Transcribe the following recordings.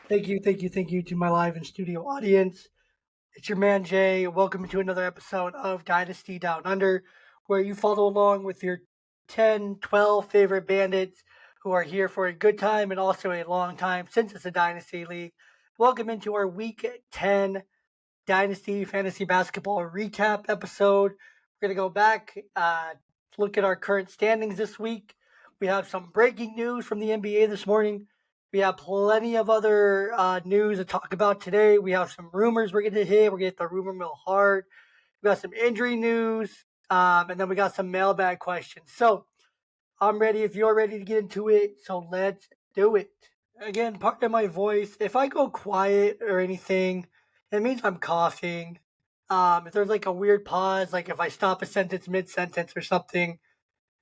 Thank you to my live and studio audience. It's your man Jay. Welcome to another episode of Dynasty Down Under, where you follow along with your 10, 12 favorite bandits who are here for a good time and also a long time since it's a Dynasty League. Welcome into our Week 10 Dynasty Fantasy Basketball recap episode. We're going to go back, look at our current standings this week. We have some breaking news from the NBA this morning. We have plenty of other news to talk about today. We have some rumors we're going to hit. We're going to hit the rumor mill hard. We got some injury news, and then we got some mailbag questions. So I'm ready if you're ready to get into it. So let's do it. Again, pardon my voice. If I go quiet or anything, it means I'm coughing. If there's like a weird pause, like if I stop a sentence mid sentence or something,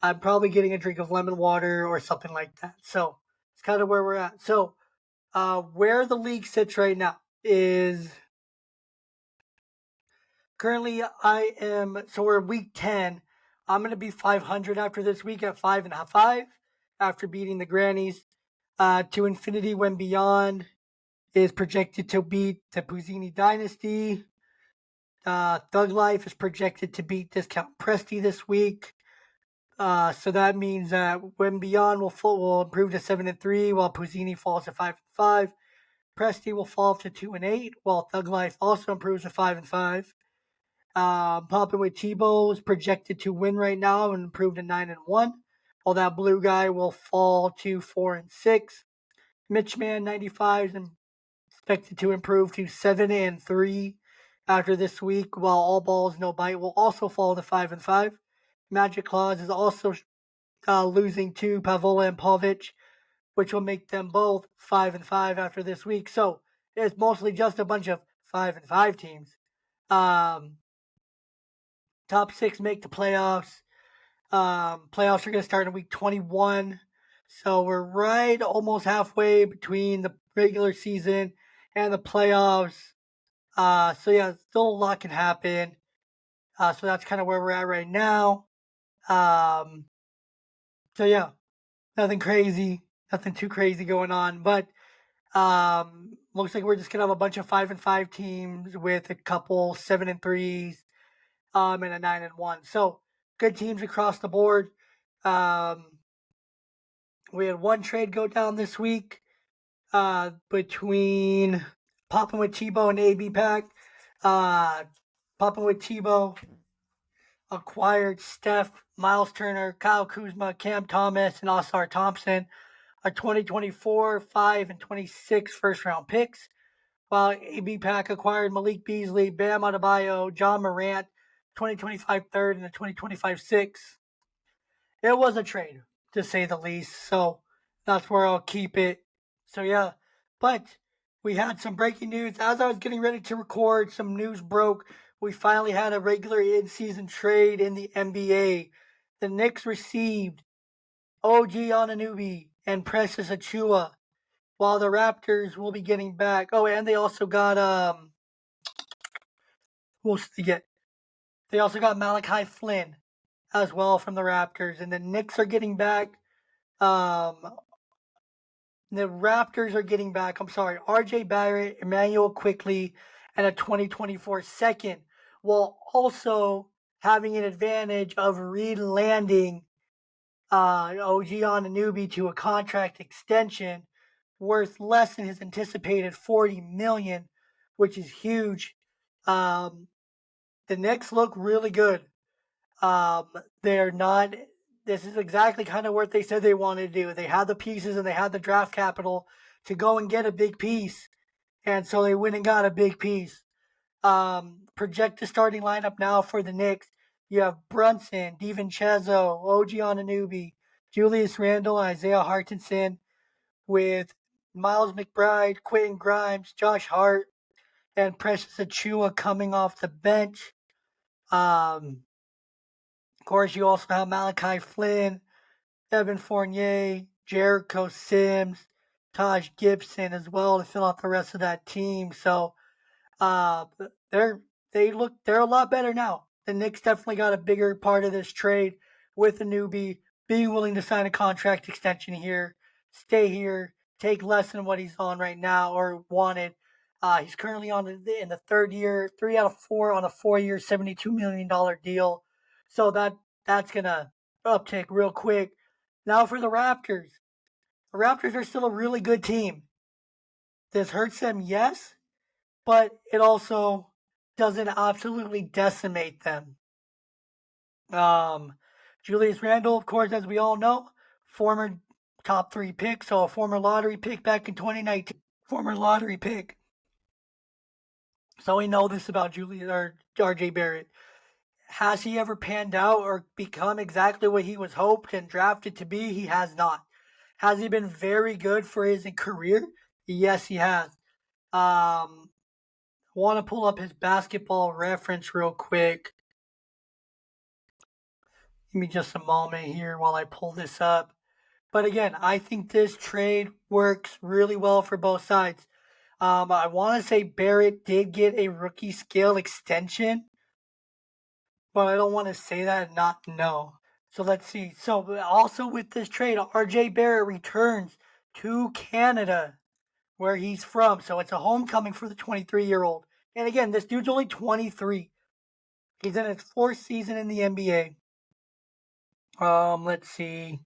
I'm probably getting a drink of lemon water or something like that. So it's kind of where we're at. So where the league sits right now is currently we're week 10. I'm going to be 500 after this week at 5.5 after beating the Grannies. To Infinity When Beyond is projected to beat the Puzzini Dynasty. Thug Life is projected to beat Discount Presty this week. So that means that When Beyond will improve to 7-3, while Puzzini falls to 5-5. Presty will fall to 2-8, while Thug Life also improves to 5-5. Poppin' with Tebow is projected to win right now and improve to 9-1, while that blue guy will fall to 4-6. Mitchman 95 is expected to improve to 7-3 after this week, while All Balls No Bite will also fall to 5-5. Magic Claus is also losing to Pavola and Pavic, which will make them both 5-5 after this week. So it's mostly just a bunch of 5-5 teams. Top 6 make the playoffs. Playoffs are going to start in week 21. So we're right almost halfway between the regular season and the playoffs. So yeah, still a lot can happen. So that's kind of where we're at right now. So yeah, nothing crazy, nothing too crazy going on. But looks like we're just gonna have a bunch of 5-5 teams with a couple 7-3s, and a 9-1. So good teams across the board. We had one trade go down this week between Poppin' with Tebow and AB Pack. Poppin' with Tebow acquired Steph, Miles Turner, Kyle Kuzma, Cam Thomas, and Osar Thompson, a 2024, 5, and 26 first round picks, while AB Pack acquired Malik Beasley, Bam Adebayo, John Morant, 2025 third, and a 2025 six. It was a trade, to say the least, so that's where I'll keep it. So yeah, but we had some breaking news. As I was getting ready to record, some news broke. We finally had a regular in-season trade in the NBA. The Knicks received OG Anunoby and Precious Achua, while the Raptors will be getting back. Oh, and they also got who else did they get? They also got Malachi Flynn as well from the Raptors, and the Knicks are getting back. The Raptors are getting back. I'm sorry, RJ Barrett, Emmanuel Quickly, and a 2024 second, while also having an advantage of re-landing OG Anunoby to a contract extension worth less than his anticipated $40 million, which is huge. The Knicks look really good. They're not. This is exactly kind of what they said they wanted to do. They had the pieces and they had the draft capital to go and get a big piece, and so they went and got a big piece. Project the starting lineup now for the Knicks. You have Brunson, DiVincenzo, OG Anunoby, Julius Randle, Isaiah Hartenson, with Miles McBride, Quentin Grimes, Josh Hart, and Precious Achua coming off the bench. Of course, you also have Malachi Flynn, Evan Fournier, Jericho Sims, Taj Gibson as well to fill out the rest of that team. So they're a lot better now. The Knicks definitely got a bigger part of this trade with the newbie being willing to sign a contract extension here, stay here, take less than what he's on right now or wanted. He's currently in the third year, 3 out of 4 on a 4-year, $72 million deal. So that's gonna uptick real quick. Now for the Raptors. The Raptors are still a really good team. This hurts them, yes, but it also doesn't absolutely decimate them. Julius Randle, of course, as we all know, former top 3 pick, so a former lottery pick back in 2019. Former lottery pick. So we know this about Julius or RJ Barrett. Has he ever panned out or become exactly what he was hoped and drafted to be? He has not. Has he been very good for his career? Yes, he has. Want to pull up his basketball reference real quick. Give me just a moment here while I pull this up. But again, I think this trade works really well for both sides. I want to say Barrett did get a rookie scale extension, but I don't want to say that and not know. So let's see. So also with this trade, RJ Barrett returns to Canada, where he's from. So it's a homecoming for the 23-year-old. And again, this dude's only 23. He's in his 4th season in the NBA. Let's see.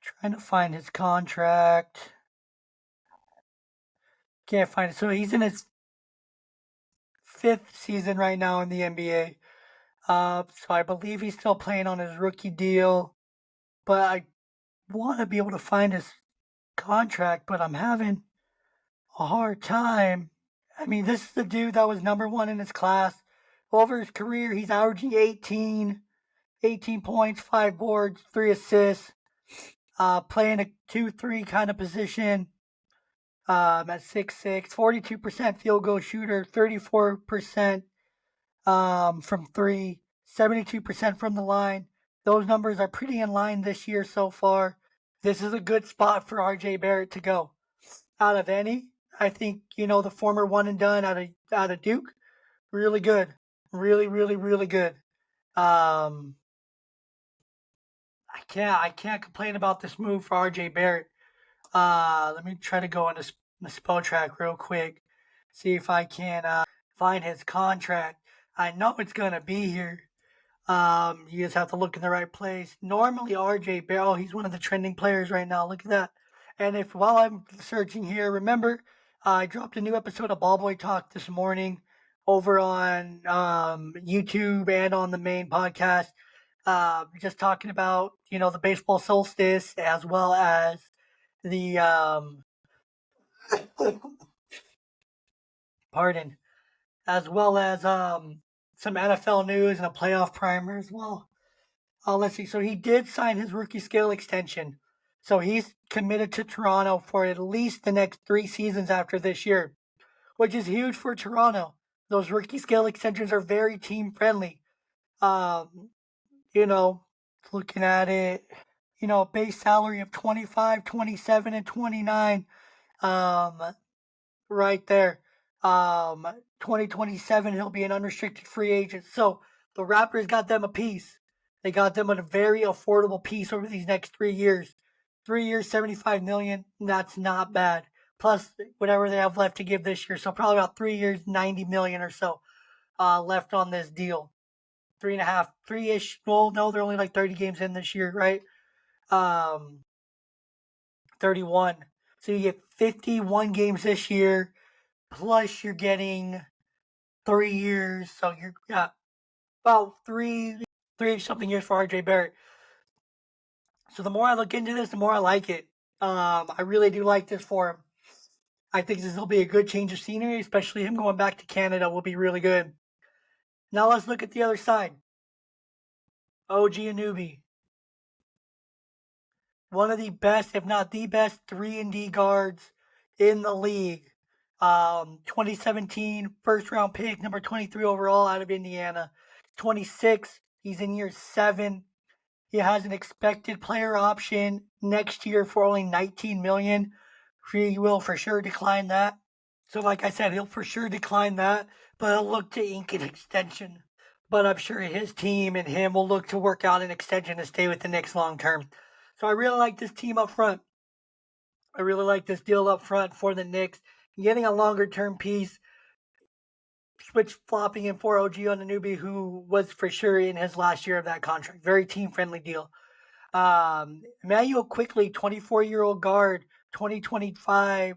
Trying to find his contract. Can't find it. So he's in his 5th season right now in the NBA. So I believe he's still playing on his rookie deal. But I want to be able to find his contract, but I'm having a hard time. I mean, this is the dude that was number 1 in his class. Over his career, he's averaging 18 points, 5 boards, 3 assists, playing a 2-3 kind of position. At 6'6", 42% field goal shooter, 34% from 3, 72% from the line. Those numbers are pretty in line this year so far. This is a good spot for RJ Barrett to go. Out of any, I think, the former one and done out of Duke, really good. Really, really, really good. I can't complain about this move for RJ Barrett. Let me try to go into the spell track real quick. See if I can find his contract. I know it's gonna be here. You just have to look in the right place. Normally RJ Barrett, he's one of the trending players right now. Look at that. And if while I'm searching here, remember I dropped a new episode of Ballboy Talk this morning over on YouTube and on the main podcast. Just talking about the baseball solstice as well as the pardon, as well as some NFL news and a playoff primer as well. Let's see. So he did sign his rookie scale extension. So he's committed to Toronto for at least the next 3 seasons after this year, which is huge for Toronto. Those rookie scale extensions are very team friendly. Looking at it, base salary of 25, 27, and 29. Right there. 2027, he'll be an unrestricted free agent. So the Raptors got them a piece. They got them a very affordable piece over these next 3 years. 3 years, $75 million. That's not bad. Plus whatever they have left to give this year. So probably about 3 years, $90 million or so left on this deal. 3.5, 3-ish. Well, no, they're only like 30 games in this year, right? 31. So you get 51 games this year, plus you're getting 3 years. So you're about three something years for RJ Barrett. So the more I look into this, the more I like it. I really do like this for him. I think this will be a good change of scenery, especially him going back to Canada will be really good. Now let's look at the other side. OG Anunoby. One of the best, if not the best, 3-and-D guards in the league. 2017 first round pick, number 23 overall out of Indiana. 26, he's in year 7. He has an expected player option next year for only $19 million. He will for sure decline that. So like I said, he'll for sure decline that, but he'll look to ink an extension. But I'm sure his team and him will look to work out an extension to stay with the Knicks long term. So I really like this team up front. I really like this deal up front for the Knicks. Getting a longer term piece, switch flopping in for OG Anunoby, who was for sure in his last year of that contract. Very team friendly deal. Emmanuel Quickly, 24-year-old guard, 25th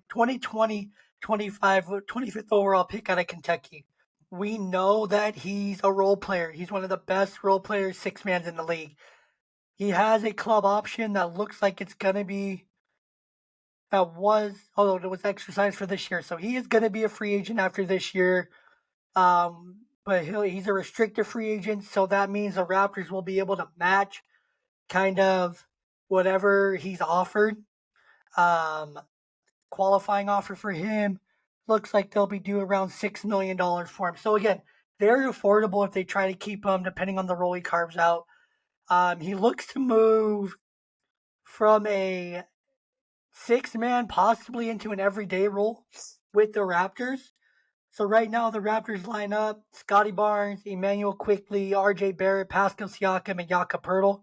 overall pick out of Kentucky. We know that he's a role player. He's one of the best role players, six-mans in the league. He has a club option that looks like it's going to be, although it was exercised for this year. So he is going to be a free agent after this year. But he's a restricted free agent. So that means the Raptors will be able to match kind of whatever he's offered. Qualifying offer for him looks like they'll be due around $6 million for him. So again, very affordable if they try to keep him, depending on the role he carves out. He looks to move from a six-man possibly into an everyday role with the Raptors. So right now the Raptors line up Scotty Barnes, Emmanuel Quickly, RJ Barrett, Pascal Siakam, and Jakob Poeltl.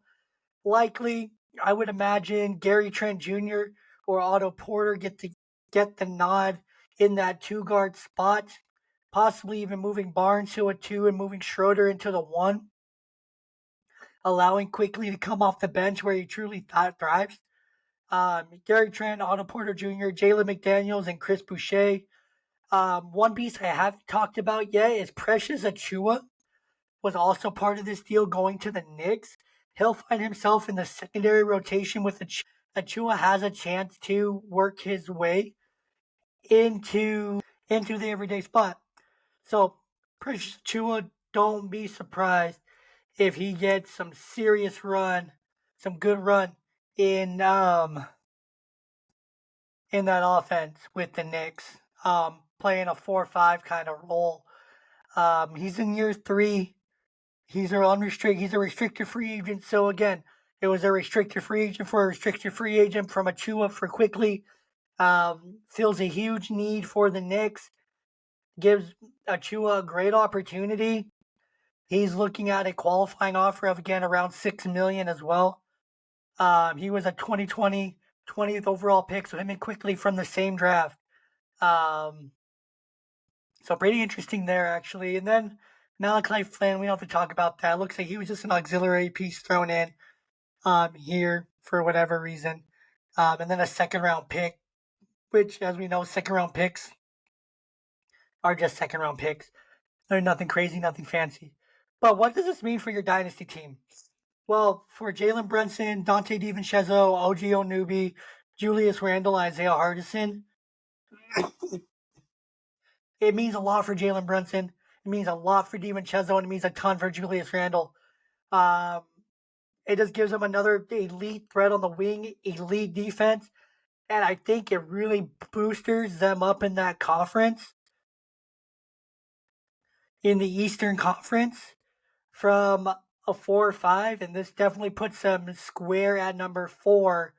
Likely, I would imagine Gary Trent Jr. or Otto Porter get the nod in that two-guard spot, possibly even moving Barnes to a 2 and moving Schroeder into the 1, allowing Quickly to come off the bench where he truly thrives. Gary Trent, Otto Porter Jr., Jalen McDaniels, and Chris Boucher. One piece I haven't talked about yet is Precious Achiuwa was also part of this deal going to the Knicks. He'll find himself in the secondary rotation with Achiuwa has a chance to work his way into the everyday spot. So Precious Achiuwa, don't be surprised if he gets some serious run, some good run in that offense with the Knicks, playing a 4-5 kind of role. He's in year 3. He's a restricted free agent. So again, it was a restricted free agent for a restricted free agent from Achiuwa for Quickly. Fills a huge need for the Knicks. Gives Achiuwa a great opportunity. He's looking at a qualifying offer of again around $6 million as well. He was a 2020 20th overall pick, so him and Quickly from the same draft. So pretty interesting there actually. And then Malachi Flynn, we don't have to talk about that. It looks like he was just an auxiliary piece thrown in here for whatever reason. And then a second round pick, which, as we know, second round picks are just second round picks. They're nothing crazy, nothing fancy. But what does this mean for your dynasty team? Well, for Jalen Brunson, Dante DiVincenzo, OG Anunoby, Julius Randle, Isaiah Hardison, it means a lot for Jalen Brunson. It means a lot for DiVincenzo, and it means a ton for Julius Randle. It just gives them another elite threat on the wing, elite defense, and I think it really boosters them up in that conference, in the Eastern Conference, from a 4 or 5, and this definitely puts them square at number 4,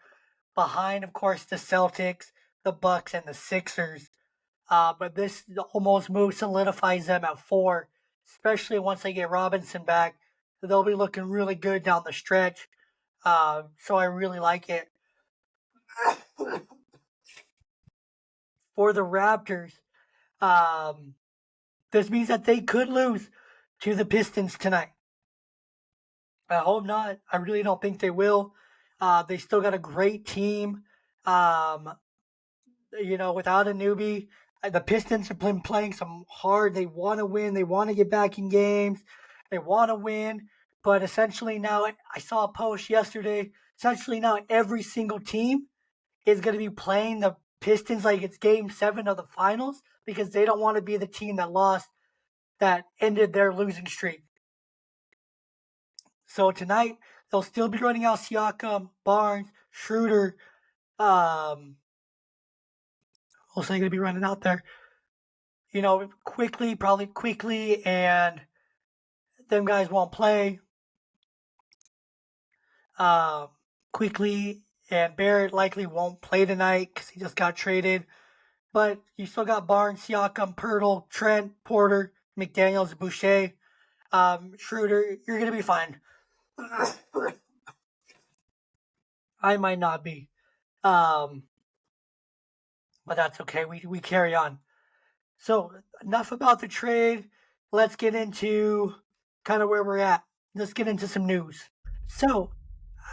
behind, of course, the Celtics, the Bucks, and the Sixers. But this almost move solidifies them at 4, especially once they get Robinson back. They'll be looking really good down the stretch. So I really like it. For the Raptors, this means that they could lose to the Pistons tonight. I hope not. I really don't think they will. They still got a great team. Without a newbie, the Pistons have been playing some hard. They want to win. They want to get back in games. They want to win. But essentially now, I saw a post yesterday. Essentially now, every single team is going to be playing the Pistons like it's Game 7 of the finals because they don't want to be the team that ended their losing streak. So tonight, they'll still be running out Siakam, Barnes, Schroeder. Also, going to be running out there. Probably quickly, and them guys won't play. Quickly and Barrett likely won't play tonight because he just got traded. But you still got Barnes, Siakam, Poeltl, Trent, Porter, McDaniels, Boucher, Schroeder. You're going to be fine. I might not be. but that's okay. We carry on. So enough about the trade. Let's get into kind of where we're at. Let's get into some news. So,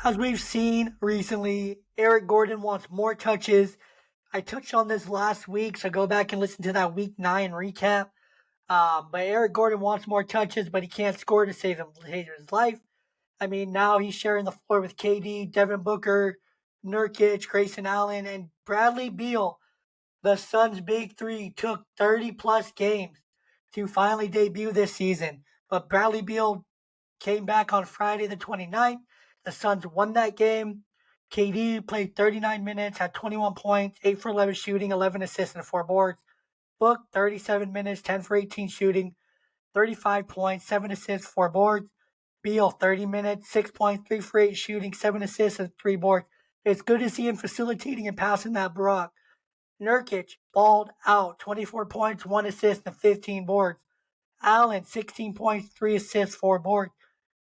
as we've seen recently, Eric Gordon wants more touches. I touched on this last week, so go back and listen to that Week 9 recap. But Eric Gordon wants more touches, but he can't score to save his life. I mean, now he's sharing the floor with KD, Devin Booker, Nurkic, Grayson Allen, and Bradley Beal. The Suns' big three took 30-plus games to finally debut this season. But Bradley Beal came back on Friday the 29th. The Suns won that game. KD played 39 minutes, had 21 points, 8 for 11 shooting, 11 assists, and 4 boards. Book, 37 minutes, 10 for 18 shooting, 35 points, 7 assists, 4 boards. Beal, 30 minutes, 6 points, 3 for 8 shooting, 7 assists, and 3 boards. It's good to see him facilitating and passing that Brock. Nurkic balled out, 24 points, 1 assist, and 15 boards. Allen, 16 points, 3 assists, 4 boards.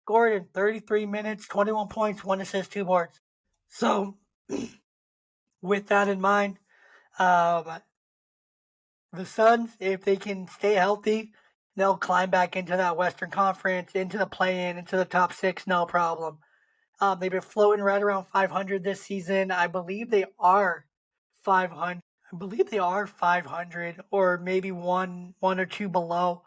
Gordon, 33 minutes, 21 points, 1 assist, 2 boards. So, with that in mind, the Suns, if they can stay healthy, they'll climb back into that Western Conference, into the play-in, into the top 6, no problem. They've been floating right around 500 this season. I believe they are 500. I believe they are 500, or maybe one or two below.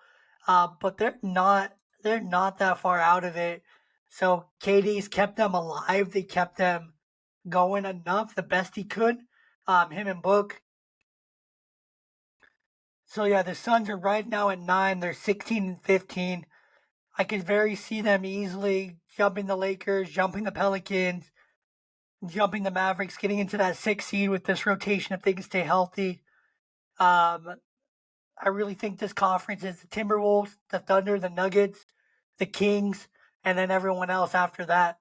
But they're not that far out of it. So KD's kept them alive. They kept them going enough, the best he could. Him and Book. So yeah, the Suns are right now at 9. They're 16 and 15. I could very see them easily jumping the Lakers, jumping the Pelicans, jumping the Mavericks, getting into that 6th seed with this rotation if they can stay healthy. I really think this conference is the Timberwolves, the Thunder, the Nuggets, the Kings, and then everyone else after that.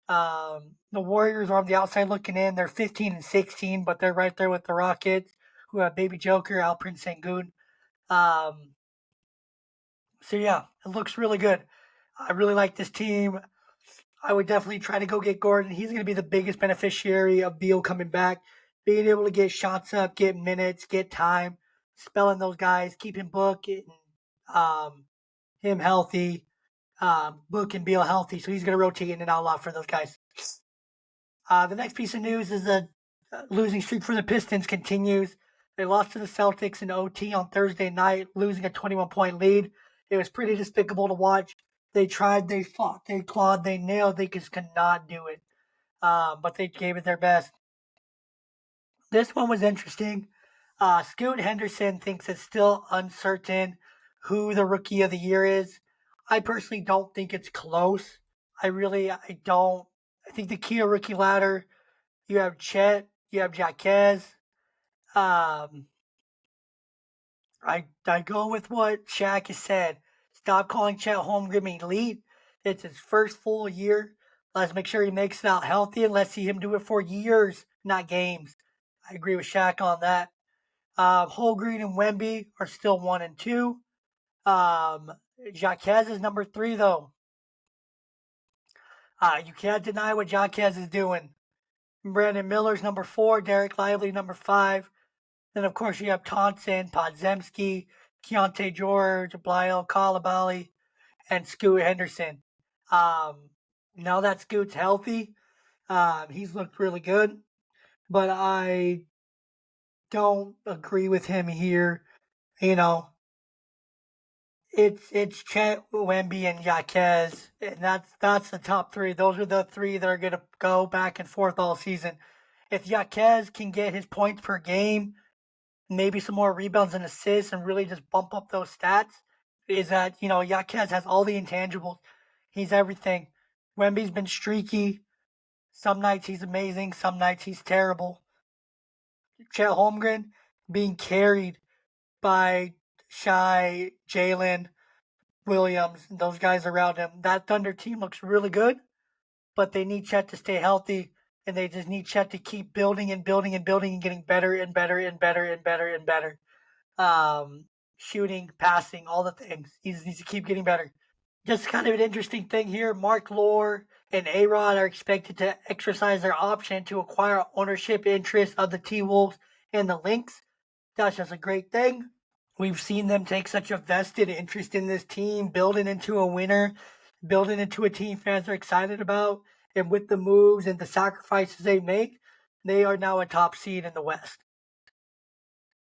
The Warriors are on the outside looking in. They're 15 and 16, but they're right there with the Rockets, who have Baby Joker, Alperen Sengun. Um, so yeah, it looks really good. I really like this team. I would definitely try to go get Gordon. He's going to be the biggest beneficiary of Beal coming back, being able to get shots up, get minutes, get time, spelling those guys, keeping Book and him healthy, Book and Beal healthy. So he's going to rotate in and out a lot for those guys. The next piece of news is the losing streak for the Pistons continues. They lost to the Celtics in OT on Thursday night, losing a 21-point lead. It was pretty despicable to watch. They tried, they fought, they clawed, they nailed, they just could not do it. But they gave it their best. This one was interesting. Scoot Henderson thinks it's still uncertain who the rookie of the year is. I personally don't think it's close. I don't. I think the key to rookie ladder, you have Chet, you have Jaquez. Um, I go with what Shaq has said. Stop calling Chet Holmgren elite. It's his first full year. Let's make sure he makes it out healthy, and let's see him do it for years, not games. I agree with Shaq on that. Holmgren and Wemby are still 1 and 2. Jaquez is number 3 though. You can't deny what Jaquez is doing. Brandon Miller's number 4. Derek Lively number 5. Then, of course, you have Thompson, Podzemski, Keontae George, Blyle, Kalabali, and Scoot Henderson. Now that Scoot's healthy, he's looked really good. But I don't agree with him here. You know, it's Chet, Wemby, and Jaquez, and that's the top 3. Those are the 3 that are gonna go back and forth all season. If Jaquez can get his points per game, maybe some more rebounds and assists, and really just bump up those stats, is that Jaquez has all the intangibles. He's everything. Wemby's been streaky. Some nights he's amazing. Some nights he's terrible. Chet Holmgren being carried by Shai, Jalen, Williams, and those guys around him. That Thunder team looks really good, but they need Chet to stay healthy, and they just need Chet to keep building and building and building and getting better and better and better and better and better. Shooting, passing, all the things. He needs to keep getting better. Just kind of an interesting thing here. Mark Lore and A-Rod are expected to exercise their option to acquire ownership interest of the T-Wolves and the Lynx. That's just a great thing. We've seen them take such a vested interest in this team, building into a winner, building into a team fans are excited about. And with the moves and the sacrifices they make, they are now a top seed in the West.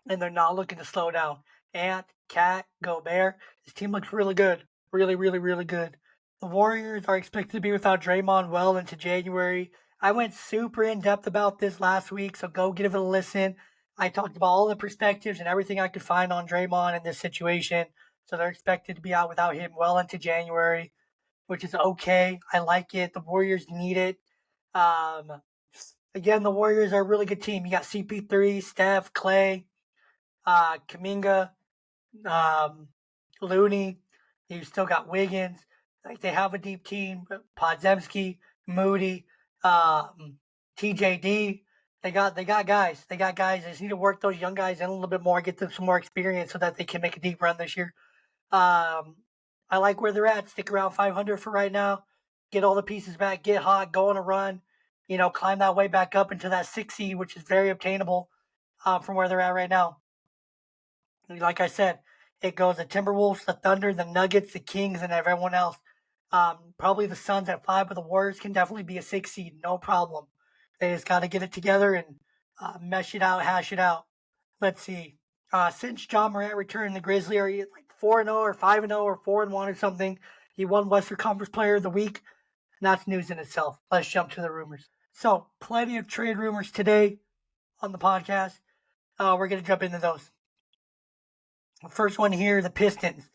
And they're not looking to slow down. Ant, Cat, Gobert, this team looks really good. Really, really, really good. The Warriors are expected to be without Draymond well into January. I went super in depth about this last week, so go give it a listen. I talked about all the perspectives and everything I could find on Draymond in this situation. So they're expected to be out without him well into January, which is okay. I like it. The Warriors need it. Um, Again, the Warriors are a really good team. You got CP3, Steph, Clay, Kaminga, um, Looney. You still got Wiggins. Like they have a deep team. Podzemski, Moody, TJD. They got guys. They got guys. They just need to work those young guys in a little bit more, get them some more experience so that they can make a deep run this year. I like where they're at. Stick around 500 for right now. Get all the pieces back. Get hot. Go on a run. Climb that way back up into that 6 seed, which is very obtainable from where they're at right now. Like I said, it goes the Timberwolves, the Thunder, the Nuggets, the Kings, and everyone else. Probably the Suns at 5, but the Warriors can definitely be a 6 seed, no problem. They just got to get it together and mesh it out, hash it out. Let's see. Since John Morant returned, the Grizzlies are like 4-0 or 5-0 or 4-1 or something. He won Western Conference Player of the Week, and that's news in itself. Let's jump to the rumors. So, plenty of trade rumors today on the podcast. We're going to jump into those. First one here, the Pistons.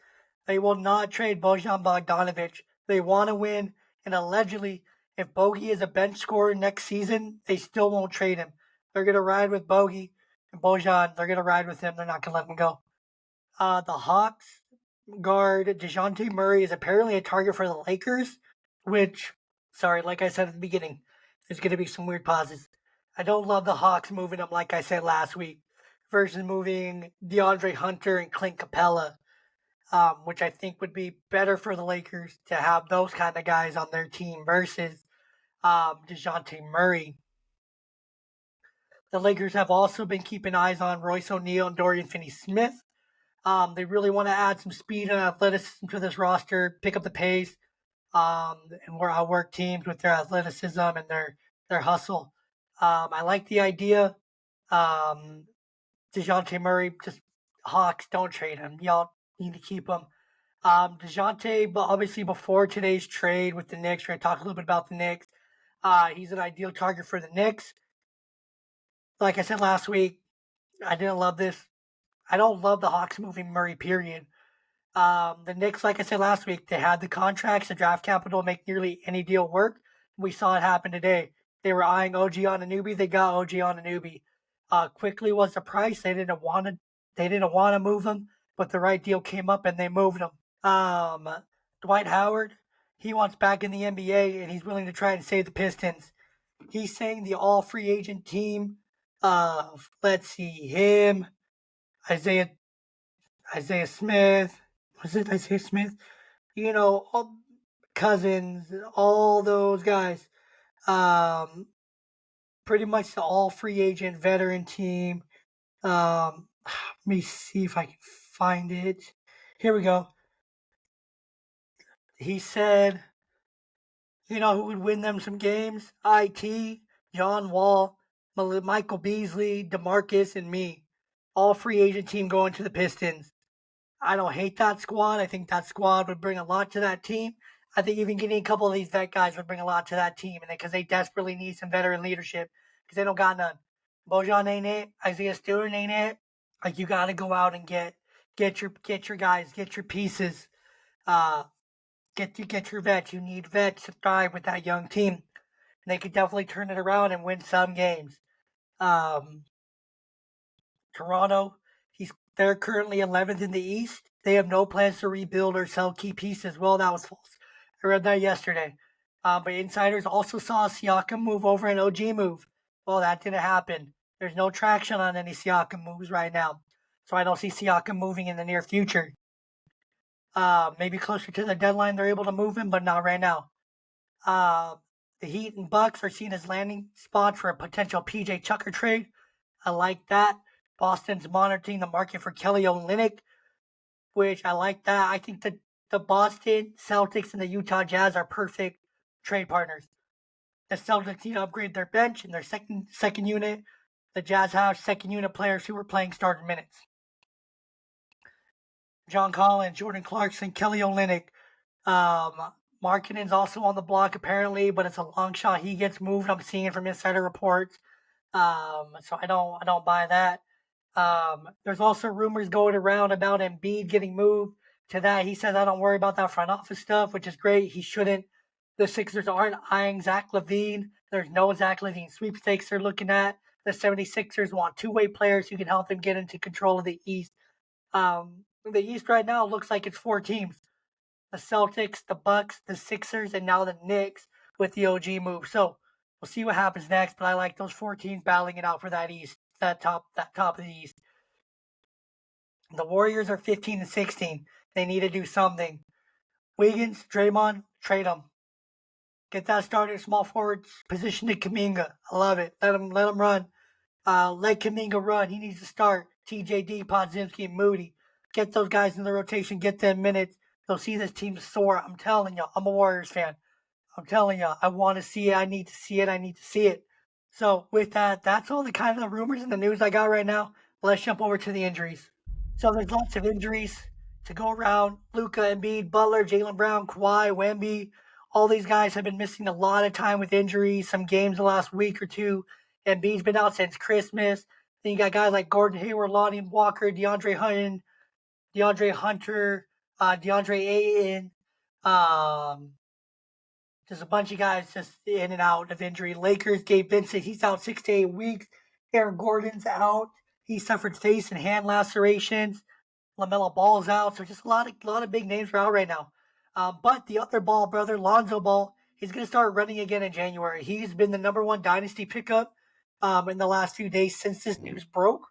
They will not trade Bojan Bogdanovic. They want to win, and allegedly, if Bogey is a bench scorer next season, they still won't trade him. They're going to ride with Bogey and Bojan. They're going to ride with him. They're not going to let him go. The Hawks guard DeJounte Murray is apparently a target for the Lakers, which, sorry, like I said at the beginning, there's going to be some weird pauses. I don't love the Hawks moving him like I said last week versus moving DeAndre Hunter and Clint Capella, which I think would be better for the Lakers to have those kind of guys on their team versus DeJounte Murray. The Lakers have also been keeping eyes on Royce O'Neal and Dorian Finney-Smith. They really want to add some speed and athleticism to this roster, pick up the pace, and outwork teams with their athleticism and their hustle. I like the idea. DeJounte Murray, just Hawks, don't trade him. Y'all need to keep him. DeJounte, but obviously before today's trade with the Knicks, we're going to talk a little bit about the Knicks. He's an ideal target for the Knicks. Like I said last week, I didn't love this. I don't love the Hawks moving Murray, period. The Knicks, like I said last week, they had the contracts, the draft capital, make nearly any deal work. We saw it happen today. They were eyeing OG Anunoby. They got OG Anunoby. Quickly was the price. They didn't want to move him, but the right deal came up and they moved him. Dwight Howard, he wants back in the NBA and he's willing to try and save the Pistons. He's saying the all free agent team of, let's see, him, Isaiah Smith. Was it Isaiah Smith? Cousins, all those guys. Pretty much the all free agent veteran team. Let me see if I can find it. Here we go. He said, who would win them some games? IT, John Wall, Michael Beasley, DeMarcus, and me. All free agent team going to the Pistons. I don't hate that squad. I think that squad would bring a lot to that team. I think even getting a couple of these vet guys would bring a lot to that team, and because they desperately need some veteran leadership because they don't got none. Bojan ain't it. Isaiah Stewart ain't it. Like you got to go out and get your guys, get your pieces, get your vets. You need vets to thrive with that young team, and they could definitely turn it around and win some games. Toronto, they're currently 11th in the East. They have no plans to rebuild or sell key pieces. Well, that was false. I read that yesterday. But insiders also saw Siakam move over an OG move. Well, that didn't happen. There's no traction on any Siakam moves right now. So I don't see Siakam moving in the near future. Maybe closer to the deadline they're able to move him, but not right now. The Heat and Bucks are seen as landing spots for a potential PJ Tucker trade. I like that. Boston's monitoring the market for Kelly Olynyk, which I like that. I think that the Boston Celtics and the Utah Jazz are perfect trade partners. The Celtics need to upgrade their bench and their second unit. The Jazz have second unit players who were playing starting minutes. John Collins, Jordan Clarkson, Kelly Olynyk. Markkanen's also on the block apparently, but it's a long shot he gets moved. I'm seeing it from insider reports. So I don't buy that. There's also rumors going around about Embiid getting moved. To that, he says, I don't worry about that front office stuff, which is great. He shouldn't. The Sixers aren't eyeing Zach LaVine. There's no Zach LaVine sweepstakes they're looking at. The 76ers want two-way players who can help them get into control of the East. The East right now looks like it's four teams. The Celtics, the Bucks, the Sixers, and now the Knicks with the OG move. So we'll see what happens next, but I like those four teams battling it out for that East, that top of the East. The Warriors are 15-16. They need to do something. Wiggins, Draymond, trade them. Get that started small forward position to Kuminga. I love it. Let him run. Let Kuminga run. He needs to start. TJD, Podziemski, and Moody. Get those guys in the rotation. Get them minutes. You'll see this team soar. I'm telling you, I'm a Warriors fan. I'm telling you, I want to see it. I need to see it. I need to see it. So with that, that's all the kind of the rumors and the news I got right now. Let's jump over to the injuries. So there's lots of injuries to go around. Luka, Embiid, Butler, Jaylen Brown, Kawhi, Wemby. All these guys have been missing a lot of time with injuries, some games the last week or two. Embiid's been out since Christmas. Then you got guys like Gordon Hayward, Lonnie Walker, DeAndre Hunter, DeAndre Ayton. There's a bunch of guys just in and out of injury. Lakers, Gabe Vincent, he's out 6 to 8 weeks. Aaron Gordon's out. He suffered face and hand lacerations. LaMelo Ball's out. So just a lot of big names are out right now. But the other Ball brother, Lonzo Ball, he's going to start running again in January. He's been the number one dynasty pickup in the last few days since this news broke.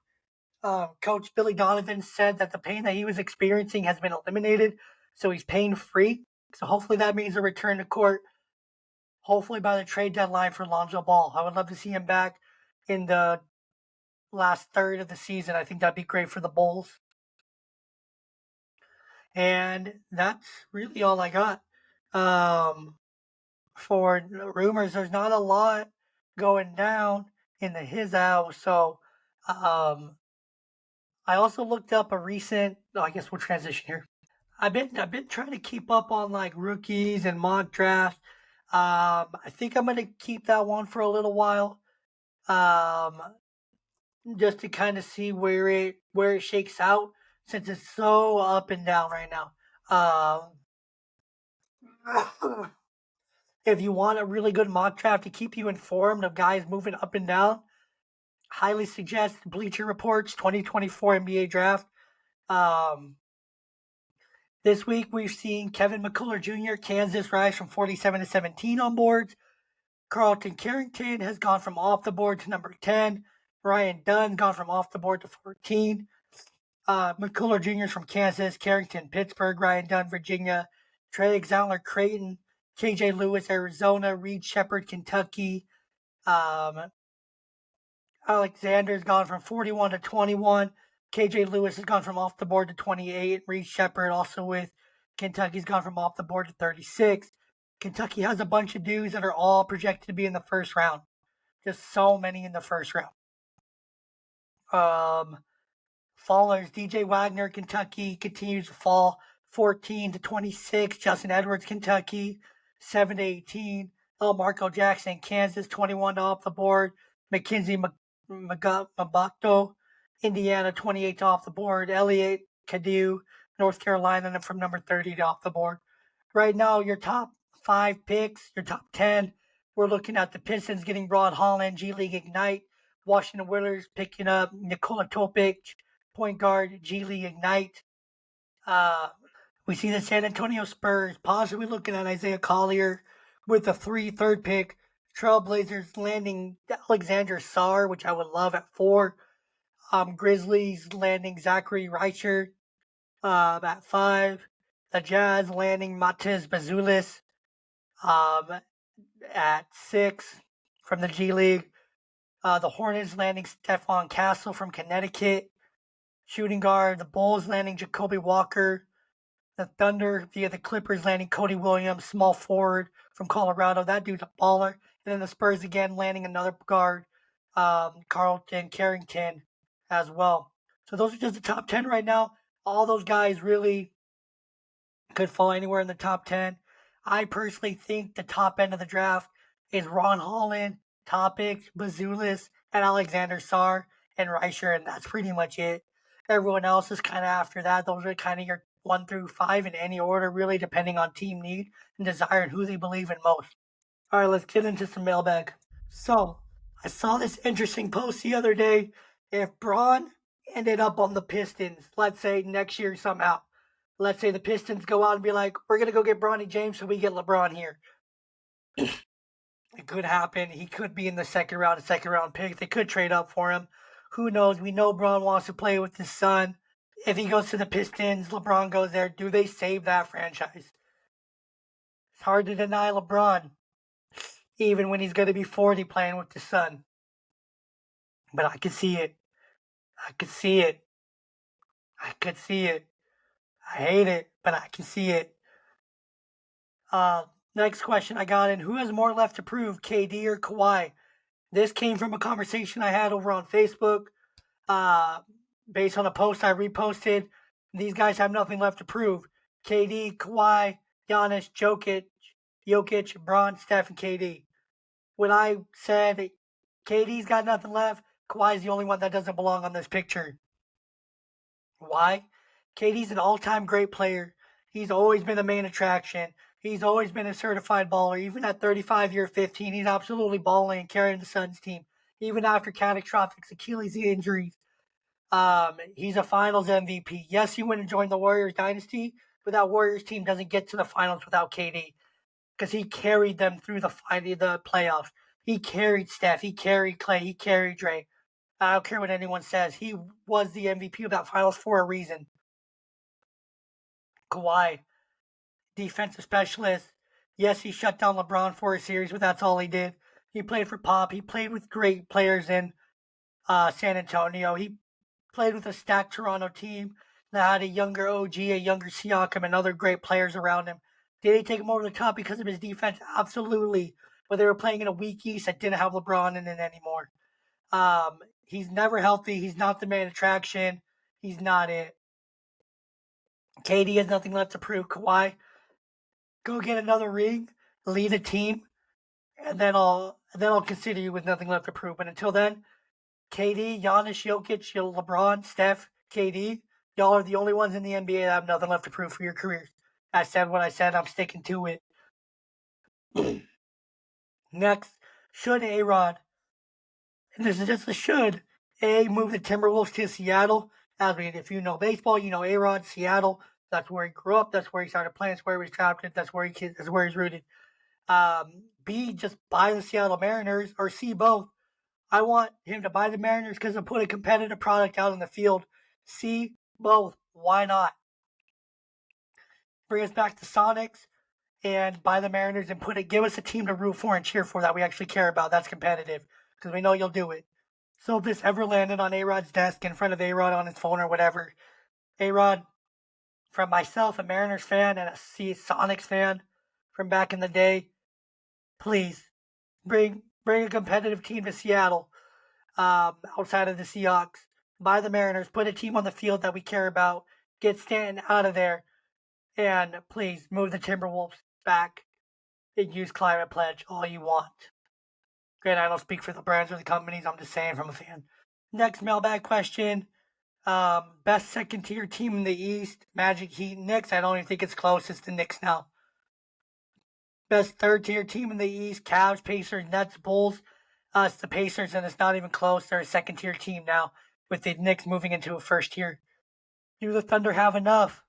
Coach Billy Donovan said that the pain that he was experiencing has been eliminated, so he's pain-free. So hopefully that means a return to court, hopefully by the trade deadline for Lonzo Ball. I would love to see him back in the last third of the season. I think that'd be great for the Bulls. And that's really all I got. For rumors, there's not a lot going down in the his house. So I also looked up a recent. I guess we'll transition here. I've been trying to keep up on like rookies and mock drafts. I think I'm gonna keep that one for a little while. Just to kind of see where it shakes out since it's so up and down right now. If you want a really good mock draft to keep you informed of guys moving up and down, highly suggest Bleacher Report's 2024 NBA Draft. This week we've seen Kevin McCullough Jr., Kansas, rise from 47 to 17 on boards. Carlton Carrington has gone from off the board to number 10. Ryan Dunn's gone from off the board to 14. McCullough Jr. is from Kansas, Carrington, Pittsburgh, Ryan Dunn, Virginia, Trey Alexander, Creighton, KJ Lewis, Arizona, Reed Shepherd, Kentucky. Alexander's gone from 41 to 21. KJ Lewis has gone from off the board to 28. Reed Shepherd, also with Kentucky's gone from off the board to 36. Kentucky has a bunch of dudes that are all projected to be in the first round. Just so many in the first round. Fallers, DJ Wagner, Kentucky, continues to fall. 14 to 26. Justin Edwards, Kentucky, 7 to 18. Marco Jackson, Kansas, 21 to off the board. Mackenzie Mbakto, Indiana, 28 to off the board. Elliot Cadieu, North Carolina, from number 30 to off the board. Right now, your top 5 picks, your top 10, we're looking at the Pistons getting Rod Holland, G League Ignite. Washington Wizards picking up Nikola Topic, point guard, G League Ignite. We see the San Antonio Spurs possibly looking at Isaiah Collier with a third pick. Trailblazers landing Alexander Sarr, which I would love at 4. Grizzlies landing Zachary Reicher at 5. The Jazz landing Matez Bazulis at 6 from the G League. The Hornets landing Stephon Castle from Connecticut. Shooting guard, the Bulls landing Jacoby Walker. The Thunder via the Clippers landing Cody Williams, small forward from Colorado. That dude's a baller. And then the Spurs again landing another guard, Carlton Carrington as well. So those are just the top 10 right now. All those guys really could fall anywhere in the top 10. I personally think the top end of the draft is Ron Holland, Topic, Bazulis, and Alexander Sarr and Reicher, and that's pretty much it. Everyone else is kind of after that. Those are kind of your 1 through 5 in any order, really, depending on team need and desire and who they believe in most. All right, let's get into some mailbag. So, I saw this interesting post the other day. If Braun ended up on the Pistons, let's say next year somehow, let's say the Pistons go out and be like, we're going to go get Bronny James so we get LeBron here. It could happen. He could be in the second round, a second round pick. They could trade up for him. Who knows? We know Braun wants to play with his son. If he goes to the Pistons, LeBron goes there. Do they save that franchise? It's hard to deny LeBron, even when he's going to be 40 playing with his son. But I could see it. I could see it. I could see it. I hate it, but I can see it. Next question I got in. Who has more left to prove, KD or Kawhi? This came from a conversation I had over on Facebook. Based on a post I reposted. These guys have nothing left to prove. KD, Kawhi, Giannis, Jokic, Bron, Steph, and KD. When I said KD's got nothing left, Kawhi's the only one that doesn't belong on this picture. Why? KD's an all-time great player. He's always been the main attraction. He's always been a certified baller. Even at 35 year 15, he's absolutely balling and carrying the Suns team. Even after catastrophic Achilles injuries. He's a finals MVP. Yes, he went and joined the Warriors dynasty, but that Warriors team doesn't get to the finals without KD. Because he carried them through the playoffs. He carried Steph. He carried Clay. He carried Dre. I don't care what anyone says. He was the MVP of that finals for a reason. Kawhi, defensive specialist. Yes, he shut down LeBron for a series, but that's all he did. He played for Pop. He played with great players in San Antonio. He played with a stacked Toronto team that had a younger OG, a younger Siakam, and other great players around him. Did he take him over the top because of his defense? Absolutely. But they were playing in a weak East that didn't have LeBron in it anymore. He's never healthy. He's not the main attraction. He's not it. KD has nothing left to prove. Kawhi, go get another ring, lead a team, and then I'll consider you with nothing left to prove. But until then, KD, Giannis, Jokic, LeBron, Steph, KD, y'all are the only ones in the NBA that have nothing left to prove for your careers. I said what I said. I'm sticking to it. Next, should A-Rod, and this is just a should, move the Timberwolves to Seattle? If you know baseball, you know A-Rod, Seattle. That's where he grew up. That's where he started playing. That's where he was drafted. That's where he's rooted. B, just buy the Seattle Mariners, or C, both. I want him to buy the Mariners because they'll put a competitive product out in the field. C, both. Why not? Bring us back to Sonics and buy the Mariners and give us a team to root for and cheer for that we actually care about. That's competitive because we know you'll do it. So if this ever landed on A-Rod's desk in front of A-Rod on his phone or whatever, A-Rod, from myself, a Mariners fan and a Sonics fan from back in the day, please bring a competitive team to Seattle outside of the Seahawks. Buy the Mariners, put a team on the field that we care about, get Stanton out of there, and please move the Timberwolves back and use Climate Pledge all you want. Granted, I don't speak for the brands or the companies, I'm just saying from a fan. Next mailbag question. Best second tier team in the East, Magic, Heat, Knicks. I don't even think it's close. It's the Knicks now. Best third tier team in the East, Cavs, Pacers, Nets, Bulls. It's the Pacers, and it's not even close. They're a second tier team now, with the Knicks moving into a first tier. Do the Thunder have enough?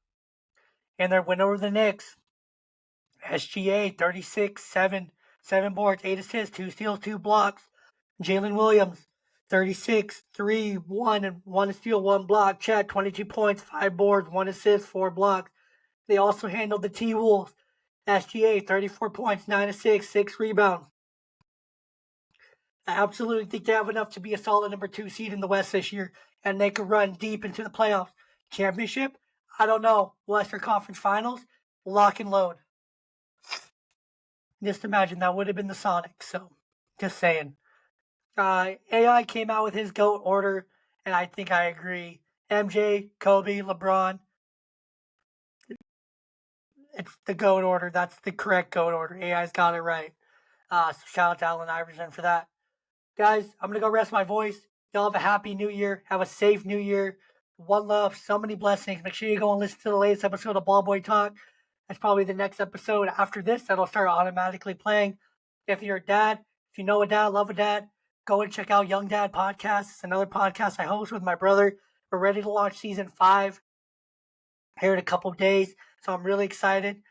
And their win over the Knicks. SGA, 36, 7 boards, 8 assists, 2 steals, 2 blocks. Jalen Williams, 36, 3, 1, and 1 steal, 1 block. Chet, 22 points, 5 boards, 1 assist, 4 blocks. They also handled the T-Wolves. SGA, 34 points, 9 assists, 6 rebounds. I absolutely think they have enough to be a solid number 2 seed in the West this year, and they could run deep into the playoffs. Championship? I don't know. Western Conference Finals? Lock and load. Just imagine that would have been the Sonics. So, just saying. AI came out with his GOAT order, and I think I agree. MJ, Kobe, LeBron. It's the GOAT order. That's the correct GOAT order. AI's got it right. So shout out to Allen Iverson for that. Guys, I'm going to go rest my voice. Y'all have a happy new year. Have a safe new year. One love, so many blessings. Make sure you go and listen to the latest episode of Ball Boy Talk. That's probably the next episode after this that'll start automatically playing. If you're a dad, if you know a dad, love a dad, go and check out Young Dad Podcast. It's another podcast I host with my brother. We're ready to launch season 5 here in a couple of days. So I'm really excited.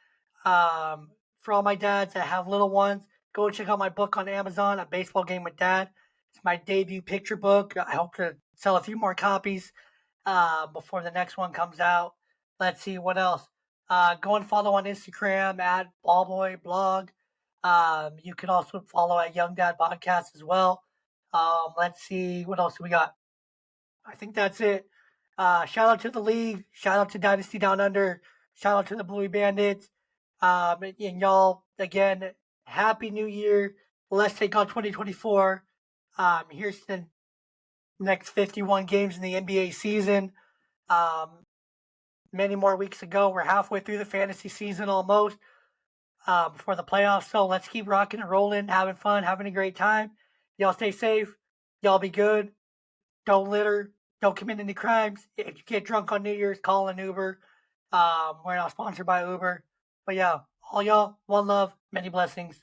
For all my dads that have little ones, go and check out my book on Amazon, A Baseball Game with Dad. It's my debut picture book. I hope to sell a few more copies before the next one comes out. Let's see what else. Go and follow on Instagram at ballboyblog. You can also follow at Young Dad Podcast as well. Let's see what else we got. I think that's it. Shout out to the league. Shout out to Dynasty Down Under. Shout out to the Bluey Bandits. And y'all, again, Happy New Year. Let's take on 2024. Here's the next 51 games in the NBA season. Many more weeks ago. We're halfway through the fantasy season almost before the playoffs. So let's keep rocking and rolling, having fun, having a great time. Y'all stay safe. Y'all be good. Don't litter. Don't commit any crimes. If you get drunk on New Year's, call an Uber. We're not sponsored by Uber. But yeah, all y'all, one love, many blessings.